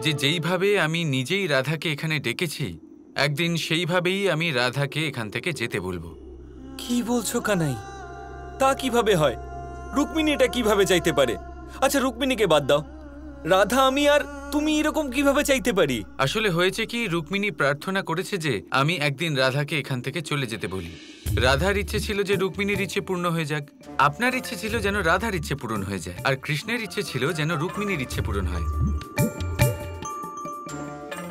যে যেইভাবে আমি নিজেই রাধাকে এখানে ডেকেছি, একদিন সেইভাবেই আমি রাধাকে এখান থেকে যেতে বলবো। কি বলছো কানাই? তা কিভাবে হয়? রুক্মিণী এটা কিভাবে চাইতে পারে? আচ্ছা, রুক্মিণীকে বাদ দাও, রাধা, আমি আর তুমি এরকম কিভাবে চাইতে পারি? আসলে হয়েছে কি, রুক্মিণী প্রার্থনা করেছে যে আমি একদিন রাধাকে এখান থেকে চলে যেতে বলি। রাধার ইচ্ছে ছিল যে রুক্মিণীর ইচ্ছে পূর্ণ হয়ে যাক, আপনার ইচ্ছে ছিল যেন রাধার ইচ্ছে পূরণ হয়ে যায়, আর কৃষ্ণের ইচ্ছে ছিল যেন রুক্মিণীর ইচ্ছে পূরণ হয়।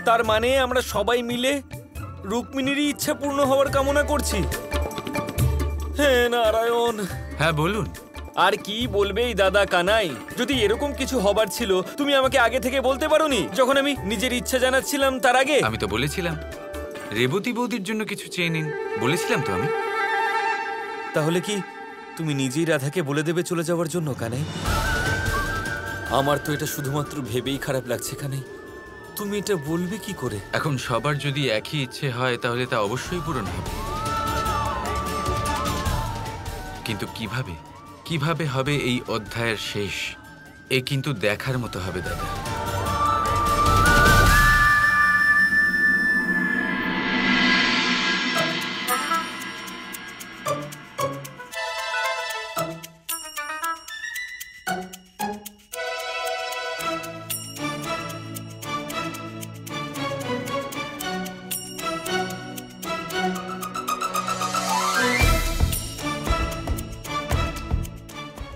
তার মানে আমরা সবাই মিলে রুক্মিণীরই ইচ্ছা পূর্ণ হওয়ার কামনা করছি। হে নারায়ণ! হ্যাঁ বলুন। আর কি বলবে এই দাদা কানাই? যদি এরকম কিছু হবার ছিল তুমি আমাকে আগে থেকে বলতে পারোনি, যখন আমি নিজের ইচ্ছা জানাচ্ছিলাম তার আগে? আমি তো বলেছিলাম রেবতী বৌদির জন্য কিছু চেয়ে নিন, বলেছিলাম তো আমি। তাহলে কি তুমি নিজেই রাধাকে বলে দেবে চলে যাওয়ার জন্য কানাই? আমার তো এটা শুধুমাত্র ভেবেই খারাপ লাগছে কানাই। তুমি এটা বলবে কি করে? এখন সবার যদি একই ইচ্ছে হয় তাহলে তা অবশ্যই পূরণ হবে, কিন্তু কিভাবে কিভাবে হবে এই অধ্যায়ের শেষ, এ কিন্তু দেখার মতো হবে দাদা।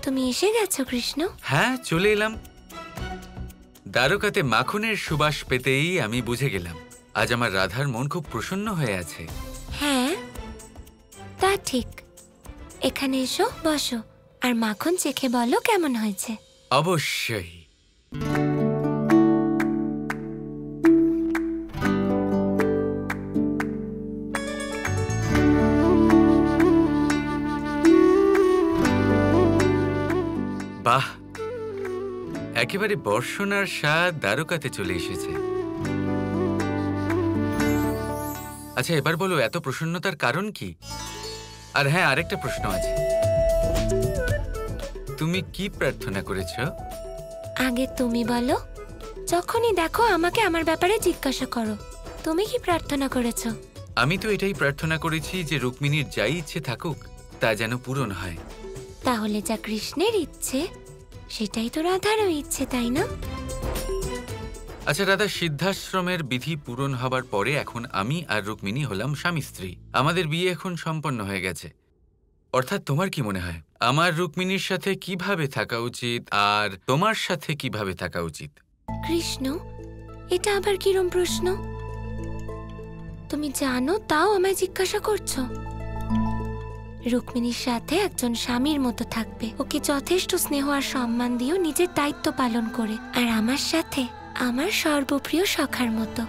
তুমি এসে গেছো কৃষ্ণ? হ্যাঁ, চলে এলাম। দ্বারকাতে মাখনের সুবাস পেতেই আমি বুঝে গেলাম আজ আমার রাধার মন খুব প্রসন্ন হয়ে আছে। হ্যাঁ, তা ঠিক। এখানে এসো, বসো, আর মাখন চেখে বলো কেমন হয়েছে। অবশ্যই। বাহ, একেবারে বর্ষণার স্বাদ দ্বারকাতে চলে এসেছে। আচ্ছা, এবার বলো এত প্রসন্নতার কারণ কি? আর হ্যাঁ, আরেকটা প্রশ্ন আছে, তুমি কি প্রার্থনা করেছ? আগে তুমি বলো। যখনই দেখো আমাকে আমার ব্যাপারে জিজ্ঞাসা করো। তুমি কি প্রার্থনা করেছো? আমি তো এটাই প্রার্থনা করেছি যে রুক্মিণীর যাই ইচ্ছে থাকুক তা যেন পূরণ হয়। তাহলে যা কৃষ্ণের ইচ্ছে সেটাই তো রাধারও ইচ্ছে, তাই না? আচ্ছা রাধা, সিদ্ধাশ্রমের বিধি পূরণ হবার পরে এখন আমি আর রুক্মিণী হলাম স্বামী স্ত্রী। আমাদের বিয়ে এখন সম্পন্ন হয়ে গেছে। অর্থাৎ তোমার কি মনে হয় আমার রুক্মিণীর সাথে কিভাবে থাকা উচিত আর তোমার সাথে কিভাবে থাকা উচিত? কৃষ্ণ, এটা আবার কিরম প্রশ্ন? তুমি জানো তাও আমায় জিজ্ঞাসা করছো? রুক্মিণীর সাথে একজন স্বামীর মতো থাকবে, ওকে যথেষ্ট স্নেহ আর সম্মান দিও নিজের দায়িত্ব পালন করে, আর আমার সাথে আমার সর্বপ্রিয় সখার মতো।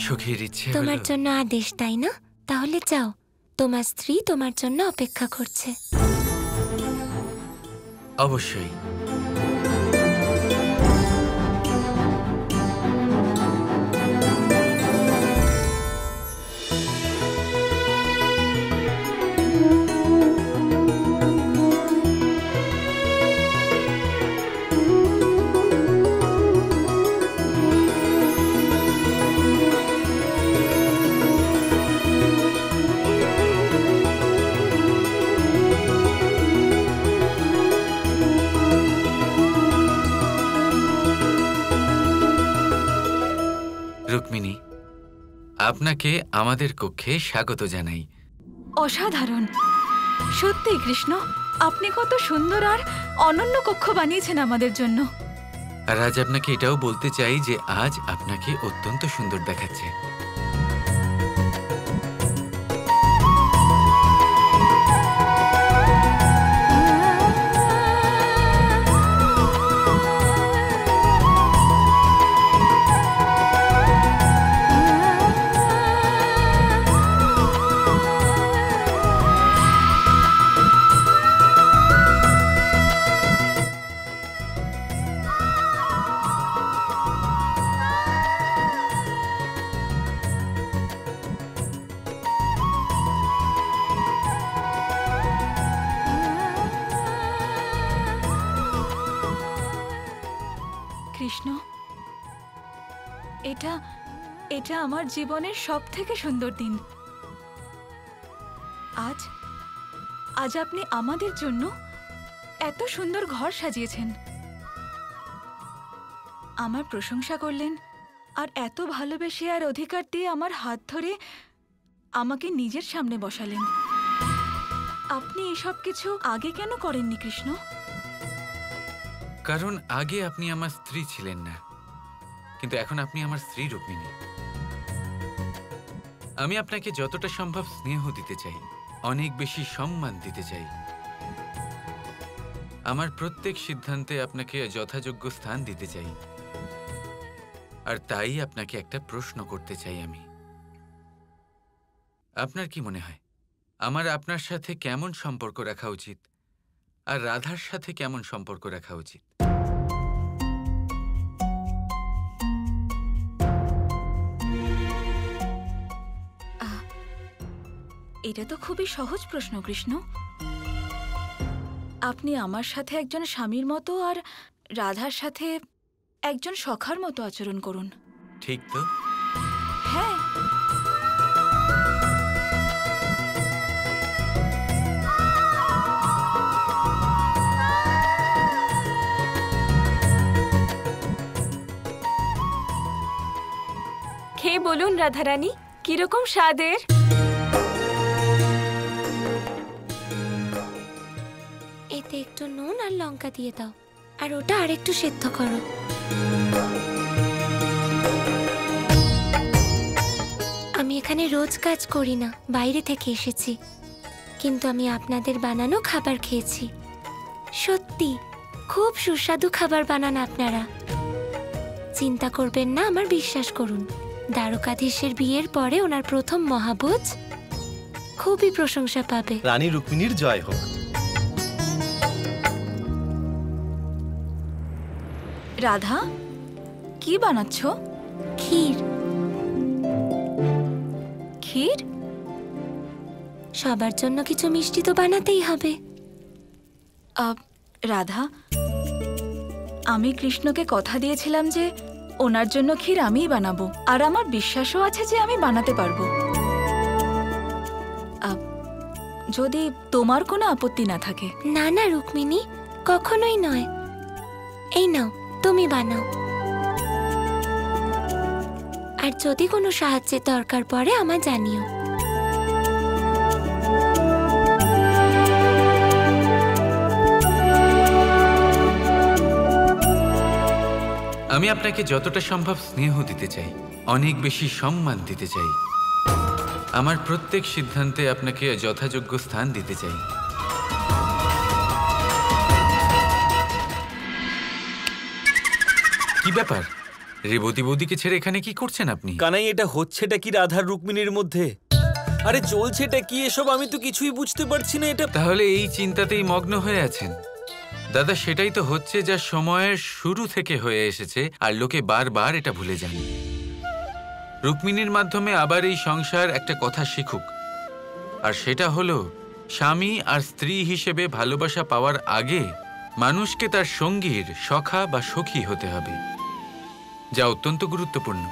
সুখের ইচ্ছে তোমার জন্য আদেশ, তাই না? তাহলে যাও, তোমার স্ত্রী তোমার জন্য অপেক্ষা করছে। অবশ্যই। রুক্মিণী, আপনাকে আমাদের কক্ষে স্বাগত জানাই। অসাধারণ! সত্যি কৃষ্ণ, আপনি কত সুন্দর আর অনন্য কক্ষ বানিয়েছেন আমাদের জন্য। আর আজ আপনাকে এটাও বলতে চাই যে আজ আপনাকে অত্যন্ত সুন্দর দেখাচ্ছে। কৃষ্ণ, এটা এটা আমার জীবনের সবথেকে সুন্দর দিন। আজ আজ আপনি আমাদের জন্য এত সুন্দর ঘর সাজিয়েছেন, আমার প্রশংসা করলেন, আর এত ভালোবেসে আর অধিকার দিয়ে আমার হাত ধরে আমাকে নিজের সামনে বসালেন। আপনি এসব কিছু আগে কেন করেননি কৃষ্ণ? কারণ আগে আপনি আমার স্ত্রী ছিলেন না, কিন্তু এখন আপনি আমার স্ত্রী রুক্মিণী। আমি আপনাকে যতটা সম্ভব স্নেহ দিতে চাই, অনেক বেশি সম্মান দিতে চাই। আমার প্রত্যেক সিদ্ধান্তে আপনাকে যথাযোগ্য স্থান দিতে চাই। আর তাই আপনাকে একটা প্রশ্ন করতে চাই আমি। আপনার কি মনে হয় আমার আপনার সাথে কেমন সম্পর্ক রাখা উচিত, আর রাধার সাথে কেমন সম্পর্ক রাখা উচিত? এটা তো খুবই সহজ প্রশ্ন কৃষ্ণ। আপনি আমার সাথে একজন স্বামীর মতো আর রাধার সাথে একজন সখার মতো আচরণ করুন। ঠিক তো? হ্যাঁ। খেয়ে বলুন রাধারানী, কিরকম স্বাদের? এতে একটু নুন আর লঙ্কা দিয়ে দাও, আর ওটা আরেকটু সেদ্ধ করো। আমি এখানে রোজ কাজ করি না, বাইরে থেকে এসেছি, কিন্তু আমি আপনাদের বানানো খাবার খেয়েছি। সত্যি খুব সুস্বাদু খাবার বানান আপনারা। চিন্তা করবেন না, আমার বিশ্বাস করুন। দ্বারকাধীশের বিয়ের পরে ওনার প্রথম মহাভোজ, খুবই প্রশংসা পাবে। রানী রুক্মিণীর জয় হোক। রাধা, কি বানাচ্ছ? ক্ষীর। ক্ষীর? সবার জন্য কিছু মিষ্টি তো বানাতেই হবে। রাধা, আমি কৃষ্ণকে কথা দিয়েছিলাম যে ওনার জন্য ক্ষীর আমিই বানাবো, আর আমার বিশ্বাসও আছে যে আমি বানাতে পারবো। যদি তোমার কোনো আপত্তি না থাকে। না না রুক্মিণী, কখনোই নয়। এই নাও, তুমি বানাও। আর যদি কোনো সাহায্যের দরকার পড়ে আমায় জানিও। আমি আপনাকে যতটা সম্ভব স্নেহ দিতে চাই, অনেক বেশি সম্মান দিতে চাই। আমার প্রত্যেক সিদ্ধান্তে আপনাকে যথাযোগ্য স্থান দিতে চাই। কি ব্যাপার, রেবতী বৌদিকে ছেড়ে এখানে কি করছেন আপনি? কানাই, এটা হচ্ছেটা কি রাধার রুক্মিণীর মধ্যে? আরে চলছেটা কি এসব? আমি তো কিছুই বুঝতে পারছি না। এটা তাহলে এই চিন্তাতেই মগ্ন হয়ে আছেন? দাদা, সেটাই তো হচ্ছে যা সময়ের শুরু থেকে হয়ে এসেছে, আর লোকে বারবার এটা ভুলে যান। রুক্মিণীর মাধ্যমে আবার এই সংসার একটা কথা শিখুক, আর সেটা হলো স্বামী আর স্ত্রী হিসেবে ভালোবাসা পাওয়ার আগে মানুষকে তার সঙ্গীর সখা বা সখী হতে হবে, যা অত্যন্ত গুরুত্বপূর্ণ।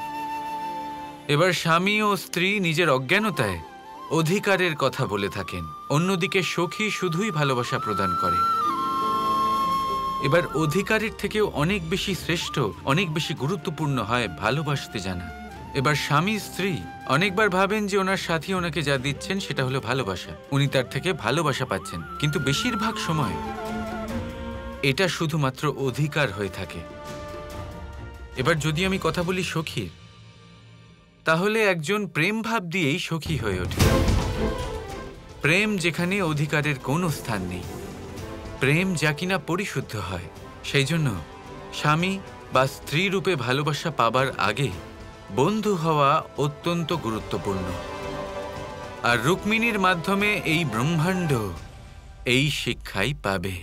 এবার স্বামী ও স্ত্রী নিজের অজ্ঞানতায় অধিকারের কথা বলে থাকেন, অন্যদিকে সখী শুধুই ভালোবাসা প্রদান করে। এবার অধিকারের থেকেও অনেক বেশি শ্রেষ্ঠ, অনেক বেশি গুরুত্বপূর্ণ হয় ভালোবাসতে জানা। এবার স্বামী স্ত্রী অনেকবার ভাবেন যে ওনার সাথী ওনাকে যা দিচ্ছেন সেটা হলো ভালোবাসা, উনি তার থেকে ভালোবাসা পাচ্ছেন, কিন্তু বেশিরভাগ সময় এটা শুধুমাত্র অধিকার হয়ে থাকে। এবার যদি আমি কথা বলি সখীর, তাহলে একজন প্রেম ভাব দিয়েই সখী হয়ে ওঠে। প্রেম যেখানে অধিকারের কোনো স্থান নেই, প্রেম যা কিনা পরিশুদ্ধ হয়। সেই জন্য স্বামী বা স্ত্রী রূপে ভালোবাসা পাবার আগে বন্ধু হওয়া অত্যন্ত গুরুত্বপূর্ণ। আর রুক্মিণীর মাধ্যমে এই ব্রহ্মাণ্ড এই শিক্ষাই পাবে।